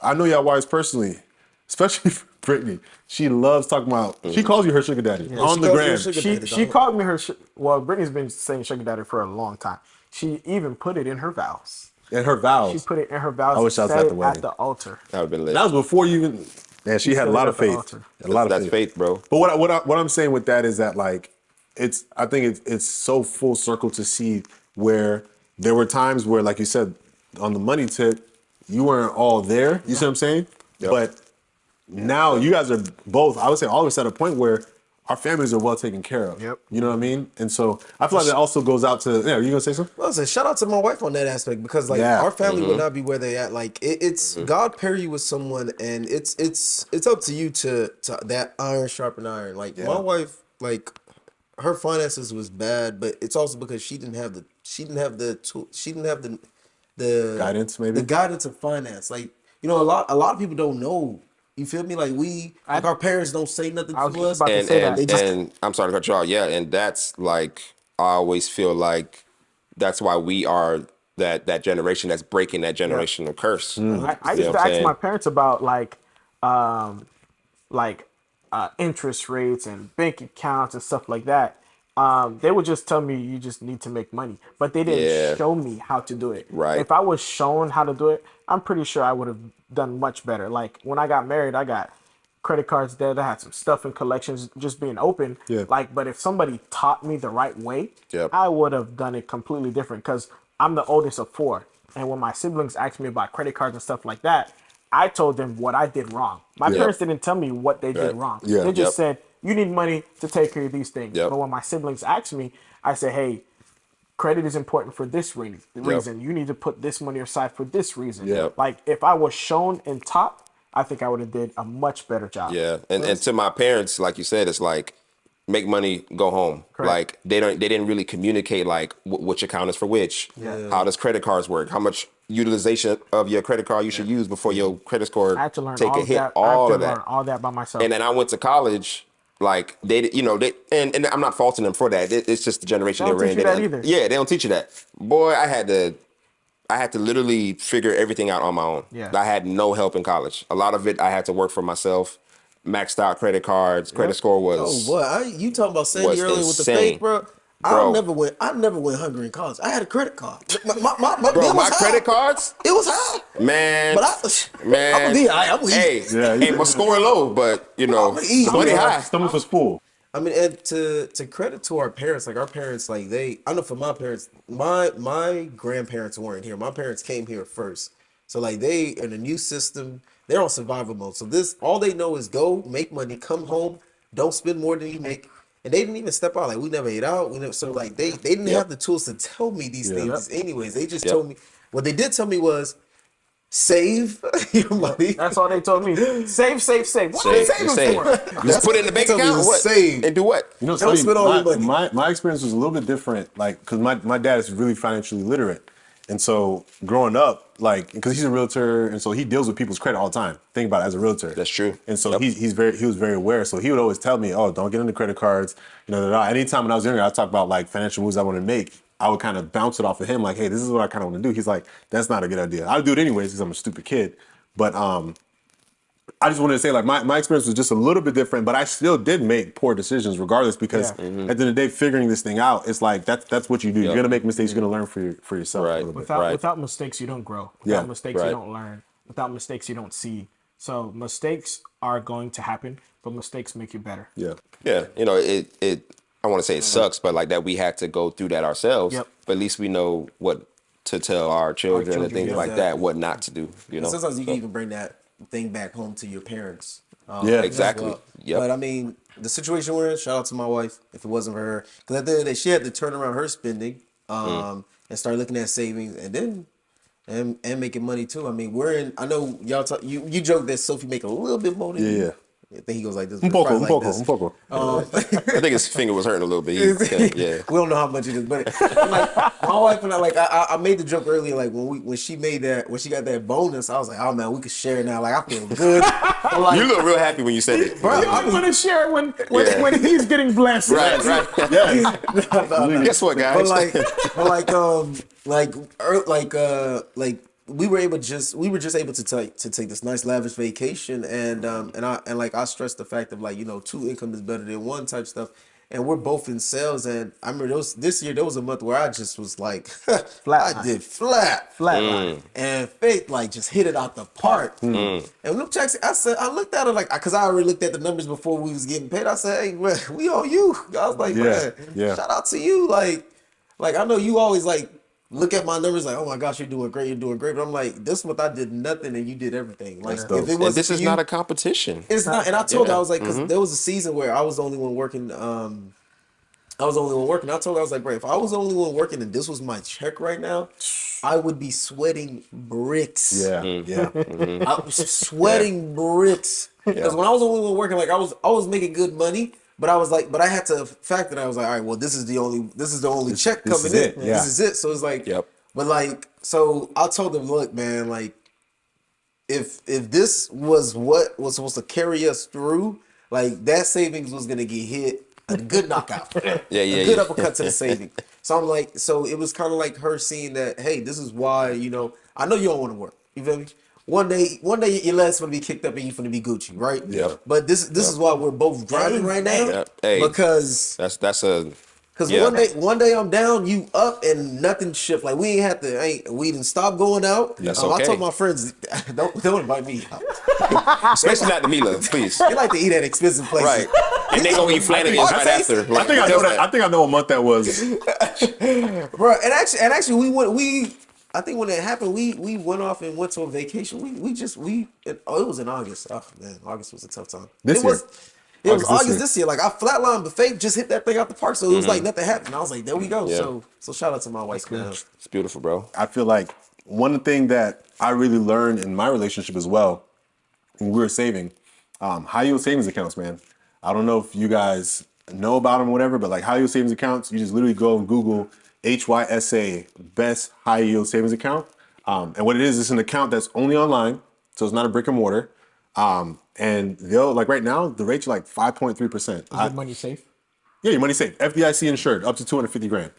I know y'all wives personally, especially Brittany. She loves talking about. She calls you her sugar daddy on the gram. She called me her. Well, Brittany's been saying sugar daddy for a long time. She even put it in her vows. And her vows. She put it in her vows. I wish I was said at it the wedding. at the altar. That would have been lit. That was before you even. Man, she had a lot of at the faith. altar. A lot of That's faith, bro. But what I'm saying with that is that like I think it's so full circle to see where there were times where, like you said, on the money tip, you weren't all there. You see what I'm saying? Yep. But now you guys are both, I would say, all of us at a point where our families are well taken care of. Yep. You know what I mean? And so I feel like that also goes out to, yeah, you gonna say something? Well, listen, shout out to my wife on that aspect because like Yeah. our family would not be where they at. Like it's God pair you with someone, and it's up to you to that iron sharpen iron. Like my wife, like her finances was bad, but it's also because she didn't have the Guidance, maybe? the guidance of finance. Like a lot of people don't know. You feel me? Like our parents don't say nothing I was to just us. about to And say and, that. and I'm sorry to cut you off. Yeah, and that's like I always feel like that's why we are that generation that's breaking that generational curse. I You used know to what I'm ask saying? my parents about interest rates and bank accounts and stuff like that. They would just tell me you just need to make money, but they didn't Yeah. show me how to do it. Right. If I was shown how to do it, I'm pretty sure I would have done much better. Like when I got married, I got credit cards debt. I had some stuff in collections just being open. Yeah. Like, but if somebody taught me the right way, Yep. I would have done it completely different because I'm the oldest of four. And when my siblings asked me about credit cards and stuff like that, I told them what I did wrong. My parents didn't tell me what they did Right. wrong. Yeah. They just Yep. said, you need money to take care of these things. Yep. But when my siblings asked me, I said, hey, credit is important for this reason. You need to put this money aside for this reason. Yep. Like if I was shown and taught, I think I would have did a much better job. Yeah, and to my parents, like you said, it's like make money, go home. Correct. Like they didn't really communicate like which account is for which. Yeah. How does credit cards work? How much utilization of your credit card you should use before your credit score I had to learn take all a of hit. that. All of that. Learn all that by myself. And then I went to college. Like and I'm not faulting them for that. It's just the generation They they don't were in. teach you that either. Yeah, they don't teach you that. Boy, I had to literally figure everything out on my own. Yeah. I had no help in college. A lot of it I had to work for myself. Maxed out credit cards. Credit score was. Oh boy, you talking about Sandy was earlier with the insane. fake, bro? I Bro. never went hungry in college. I had a credit card. My Bro, bill was my high. credit cards, It was high. man, But I'm man. gonna be high. I'm Hey, Yeah, hey, my score low, but I'ma eat. money high. Stomach was full. I mean, and to credit to our parents, like our parents, like I know for my parents, my grandparents weren't here. My parents came here first, so like they in a new system. They're on survival mode. So all they know is go make money, come home, don't spend more than you make. And they didn't even step out. Like we never ate out. So like they didn't have the tools to tell me these things. Anyways, they just told me what they did tell me was save your money. That's all they told me. Save. What are they saving Save. for? Just put it in the bank Told me account. to What? save. And do what? You know, it's Don't funny, spend all your money. my experience was a little bit different, like, because my dad is really financially literate. And so growing up, like, because he's a realtor, and so he deals with people's credit all the time. Think about it as a realtor. That's true. And so Yep. he was very aware. So he would always tell me, oh, don't get into credit cards. Anytime when I was younger, I'd talk about like financial moves I want to make. I would kind of bounce it off of him, like, hey, this is what I kind of want to do. He's like, that's not a good idea. I'd do it anyways because I'm a stupid kid. But I just wanted to say, like, my experience was just a little bit different, but I still did make poor decisions regardless because at the end of the day, figuring this thing out, it's like, that's what you do. You're going to make mistakes. You're going to learn for yourself Right. a little bit. Without mistakes, you don't grow. Without Yeah, mistakes, right. you don't learn. Without mistakes, you don't see. So mistakes are going to happen, but mistakes make you better. Yeah. Yeah, it. I want to say it sucks, but like that we had to go through that ourselves. Yep. But at least we know what to tell our children, and things like that, what not to do. You know. Sometimes you can even bring that thing back home to your parents. Yeah. Exactly. as well. Yep. But I mean, the situation we're in, shout out to my wife. If it wasn't for her, because at the end of the day, she had to turn around her spending and start looking at savings and then and making money too. I mean, I know y'all talk. You joke that Sophie make a little bit more than you. Yeah. I think he goes like this. Un but poco, probably like this. I think his finger was hurting a little bit. Yeah. We don't know how much it is, but like my wife and I, like I made the joke earlier, like when she got that bonus, I was like, oh man, we could share it now. Like I feel good. But, like, You look real happy when you said it. bro, I want to share it Yeah. when he's getting blessed. Right. Yeah. Guess what, guys? but like we were just able to take this nice lavish vacation, and like I stressed the fact of like, you know, two income is better than one type stuff. And we're both in sales, and I remember this year there was a month where I just was like, I did flat, Flatline. and Faith like just hit it out the park. And look, Jackson, I looked at it like, cause I already looked at the numbers before we was getting paid. I said, hey man, we owe you. I was like, man, shout out to you. Like I know you always like look at my numbers like, oh my gosh, you're doing great. But I'm like, this month I did nothing and you did everything. Like if it And wasn't this for is you, not a competition. it's not. And I told her, I was like, because there was a season where I was the only one working. I was the only one working. I told her, I was like, bro, if I was the only one working and this was my check right now, I would be sweating bricks. Yeah. I was sweating bricks. Because when I was the only one working, like I was making good money, but I was like, but I had to factor that I was like, all right, well, this is the only check this coming is in. it, yeah. This is it. So it's like, Yep. but like, so I told them, look, man, like, if this was what was supposed to carry us through, like that savings was gonna get hit a good knockout, a good uppercut to the savings. So I'm like, so it was kind of like her seeing that, hey, this is why, you know, I know you don't want to work. You feel me? One day your legs gonna be kicked up and you gonna be Gucci, right? Yeah. But this is why we're both driving right now, Yep. Hey, because that's a because Yeah. one day I'm down, you up, and nothing shift. Like we we didn't stop going out. That's I okay. told my friends, don't invite me out. especially not to Mila, please. They like to eat at expensive places. Right. And they gonna eat Flanagan's right after. I think I know what month that was. Bro, and actually I think when it happened, we went off and went to a vacation. It was in August. Oh man, August was a tough time. This year. It was August this August year. this year. Like I flatlined, but Faith just hit that thing out the park, so it was like nothing happened. I was like, there we go. Yeah. So shout out to my wife, man. It's beautiful, bro. I feel like one thing that I really learned in my relationship as well, when we were saving, high yield savings accounts, man. I don't know if you guys know about them or whatever, but like high yield savings accounts, you just literally go and Google HYSA, best high yield savings account. And what it is, it's an account that's only online, so it's not a brick and mortar. And they'll, like right now, the rates are like 5.3%. Is your money safe? Yeah, your money's safe. FDIC insured, up to 250 grand.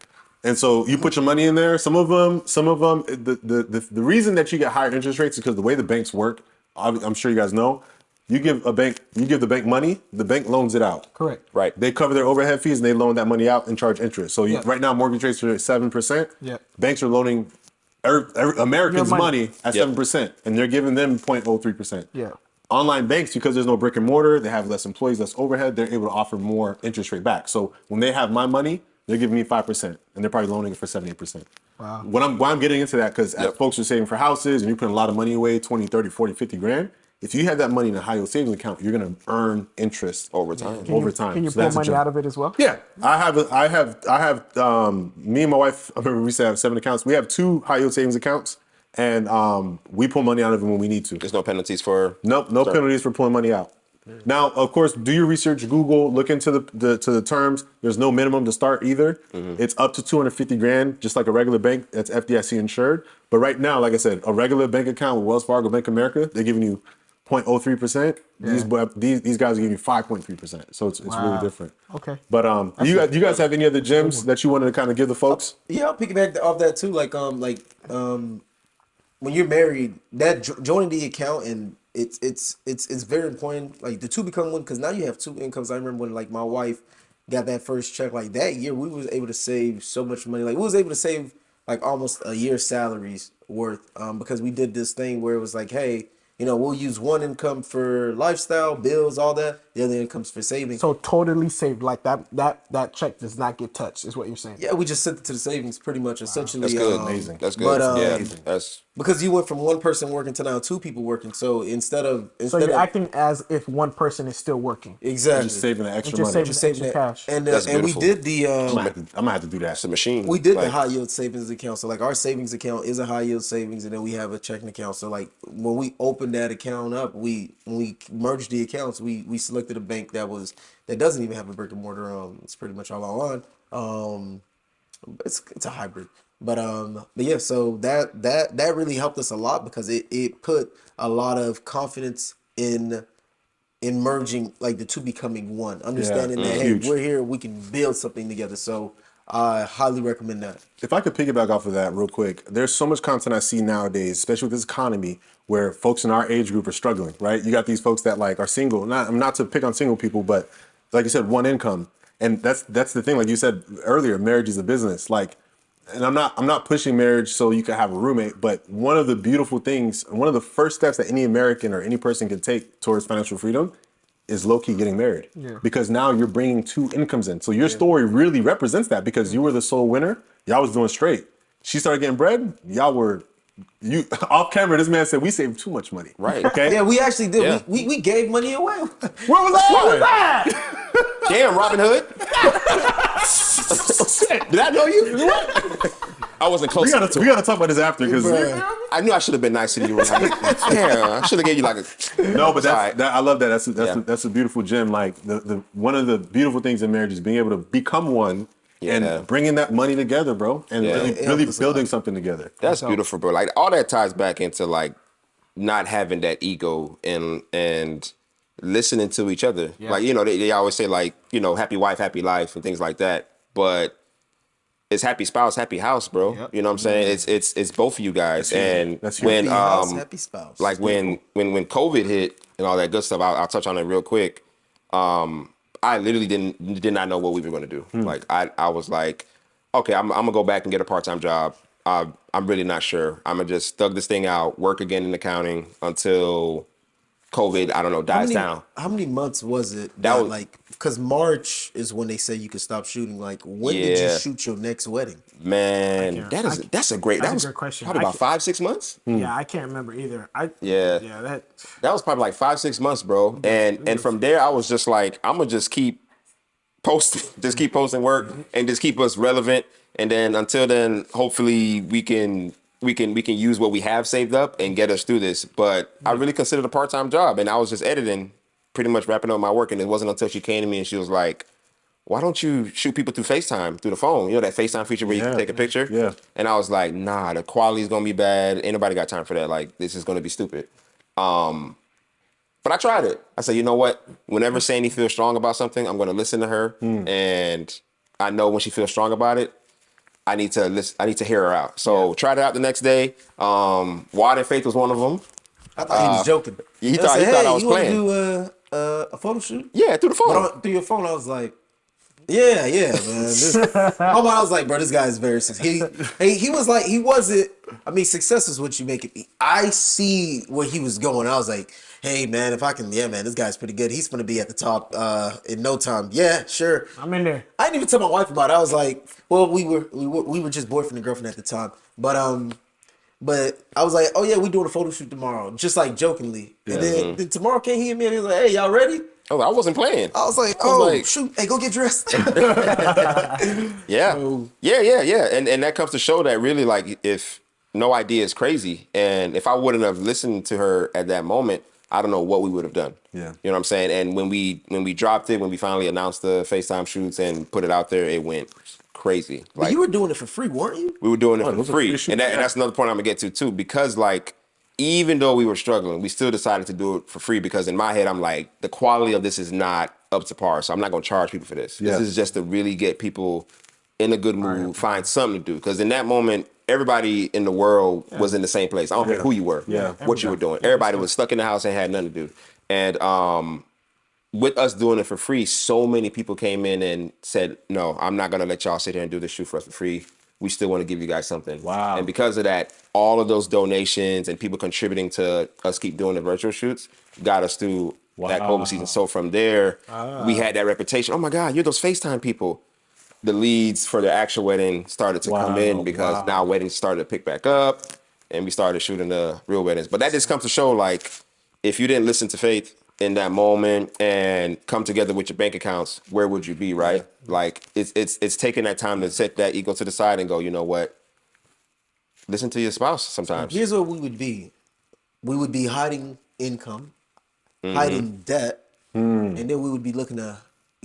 And so you put your money in there. Some of them, the reason that you get higher interest rates is because the way the banks work, I'm sure you guys know, you give the bank money, the bank loans it out. Correct. Right. They cover their overhead fees and they loan that money out and charge interest. So right now, mortgage rates are at 7%. Yeah. Banks are loaning Americans Your money. money at Yep. 7%, and they're giving them 0.03%. Yeah. Online banks, because there's no brick and mortar, they have less employees, less overhead, they're able to offer more interest rate back. So when they have my money, they're giving me 5%, and they're probably loaning it for 78%. Wow. Why I'm getting into that, because as folks are saving for houses and you're putting a lot of money away, 20, 30, 40, 50 grand, if you have that money in a high yield savings account, you're going to earn interest Over time. Can you So pull that's a money jump. out of it as well? Yeah, I have. Me and my wife. I remember we used to have 7 accounts. We have 2 high yield savings accounts, and we pull money out of them when we need to. There's no penalties for Nope, no penalties for pulling money out. Now, of course, do your research. Google, look into the terms. There's no minimum to start either. It's up to 250 grand, just like a regular bank that's FDIC insured. But right now, like I said, a regular bank account with Wells Fargo, Bank of America, they're giving you 0.03%. These guys are giving you 5.3%. So it's really different. Okay. But you guys have any other gems that you wanted to kind of give the folks? Yeah, I'll piggyback off that too. When you're married, that joining the account, and it's very important. Like the two become one, because now you have two incomes. I remember when like my wife got that first check, like that year we was able to save so much money. Like we was able to save like almost a year's salaries worth, because we did this thing where it was like, hey, you know, we'll use one income for lifestyle, bills, all that. The other income's for savings. So totally saved. Like that check does not get touched, is what you're saying. Yeah, we just sent it to the savings pretty much. Essentially, That's good. Amazing. That's good. But, yeah, that's because you went from one person working to now two people working. So So you're acting as if one person is still working. exactly Just saving the extra Just money. saving extra cash. And That's and we beautiful. did the I'm gonna have to do that. it's a machine. we did the Like, high yield savings account. So like our savings account is a high yield savings, and then we have a checking account. So like when we opened that account up, when we merged the accounts, we selected a bank that doesn't even have a brick and mortar. It's pretty much all online. It's a hybrid. But yeah, so that really helped us a lot, because it put a lot of confidence in merging, like the two becoming one, understanding that hey, Huge. we're here, we can build something together. So I highly recommend that. If I could piggyback off of that real quick, there's so much content I see nowadays, especially with this economy, where folks in our age group are struggling, right? You got these folks that like are single. Not to pick on single people, but like you said, one income. And that's the thing, like you said earlier, marriage is a business. Like, and I'm not pushing marriage so you can have a roommate, but one of the beautiful things, one of the first steps that any American or any person can take towards financial freedom is low-key getting married. Yeah. Because now you're bringing two incomes in. So your story really represents that because you were the sole winner. Y'all was doing straight. She started getting bread. Y'all were, off camera, this man said, we saved too much money. Right. Okay? Yeah, we actually did. Yeah. We gave money away. Where was that? Damn, Robin Hood. Did I know you? I wasn't close. We gotta talk about this after because I knew I should have been nice to you. Damn, I should have gave you like a. no, but Right. I love that. That's a beautiful gem. Like the one of the beautiful things in marriage is being able to become one and bringing that money together, bro, and really building something together. That's beautiful, bro. Like all that ties back into like not having that ego and listening to each other. Yeah. Like, you know, they always say like, you know, happy wife, happy life and things like that. But it's happy spouse, happy house, bro. Yep. You know what I'm saying? It's both of you guys. That's when happy house, happy spouse. Like when COVID hit and all that good stuff, I'll touch on it real quick. I literally did not know what we were gonna do. Like I was like, okay, I'm gonna go back and get a part-time job. I'm really not sure. I'm gonna just thug this thing out, work again in accounting until COVID, I don't know, dies down. How many months was it? That was like, because March is when they say you can stop shooting. Like, when did you shoot your next wedding? Man, that's a great question. Probably about 5-6 months. Yeah, I can't remember either. That was probably like 5-6 months, bro. And from there, I was just like, I'm gonna just keep posting work and just keep us relevant. And then until then, hopefully we can use what we have saved up and get us through this. But I really considered it a part-time job, and I was just editing, pretty much wrapping up my work. And it wasn't until she came to me and she was like, why don't you shoot people through FaceTime, through the phone? You know, that FaceTime feature where you can take a picture? Yeah. And I was like, nah, the quality's gonna be bad. Ain't nobody got time for that. Like, this is gonna be stupid. But I tried it. I said, you know what? Whenever Sandy feels strong about something, I'm gonna listen to her. And I know when she feels strong about it, I need to listen. I need to hear her out. So tried it out the next day. Wad and Faith was one of them. I thought he was joking. He thought I was playing. You want to do a photo shoot? Yeah, through the phone. But through your phone, I was like, yeah, man. I was like, bro, this guy is very successful. He was like, he wasn't. I mean, success is what you make it be. I see where he was going. I was like, hey, man, if I can, yeah, man, this guy's pretty good. He's gonna be at the top in no time. Yeah, sure. I'm in there. I didn't even tell my wife about it. I was like, well, we were just boyfriend and girlfriend at the time, but I was like, oh yeah, we doing a photo shoot tomorrow, just like jokingly. Yeah. And then tomorrow came he and me and he was like, hey, y'all ready? Oh, I wasn't playing. I was like, shoot, hey, go get dressed. Yeah. And that comes to show that really, like, if no idea is crazy, and if I wouldn't have listened to her at that moment, I don't know what we would have done. Yeah. You know what I'm saying? And when we dropped it, when we finally announced the FaceTime shoots and put it out there, it went crazy. Like, but you were doing it for free, weren't you? We were doing it for free. And that's another point I'm gonna get to too, because like, even though we were struggling, we still decided to do it for free because in my head, I'm like, the quality of this is not up to par. So I'm not going to charge people for this. Yeah. This is just to really get people in a good mood, find something to do. Because in that moment, everybody in the world was in the same place. I don't care who you were, what you were doing. Everybody was stuck in the house and had nothing to do. And with us doing it for free, so many people came in and said, no, I'm not going to let y'all sit here and do this shoot for us for free. We still want to give you guys something. Wow. And because of that, all of those donations and people contributing to us keep doing the virtual shoots got us through that COVID season. So from there, we had that reputation. Oh my God, you're those FaceTime people. The leads for the actual wedding started to come in because now weddings started to pick back up and we started shooting the real weddings. But that just comes to show, like, if you didn't listen to Faith in that moment and come together with your bank accounts, where would you be, right? Like, it's taking that time to set that ego to the side and go, you know what? Listen to your spouse sometimes. Here's what we would be. We would be hiding income, hiding debt, and then we would be looking to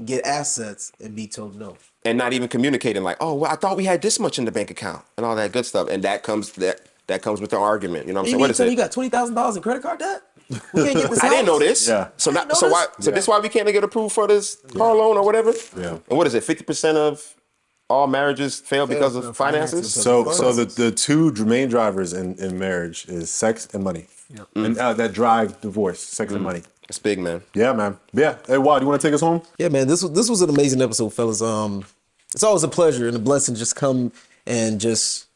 get assets and be told no. And not even communicating like, oh, well, I thought we had this much in the bank account and all that good stuff. And that comes with the argument. You know what I'm saying? What is it? You got $20,000 in credit card debt? We can't get this I didn't know this. Yeah. So this is why we can't get approved for this car loan or whatever. Yeah. And what is it? 50% of all marriages fail because of finances? So the two main drivers in marriage is sex and money. Yep. And that drive divorce, sex and money. It's big, man. Yeah, man. Yeah. Hey, Wad, you want to take us home? Yeah, man, this was an amazing episode, fellas. It's always a pleasure and a blessing to just come and just,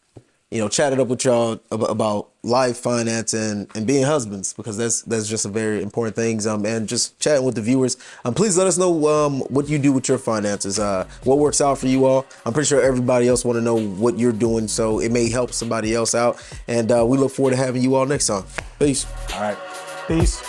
chat it up with y'all about life, finance, and being husbands, because that's just a very important thing. And just chatting with the viewers. Please let us know what you do with your finances. What works out for you all. I'm pretty sure everybody else want to know what you're doing, so it may help somebody else out. And we look forward to having you all next time. Peace. All right. Peace.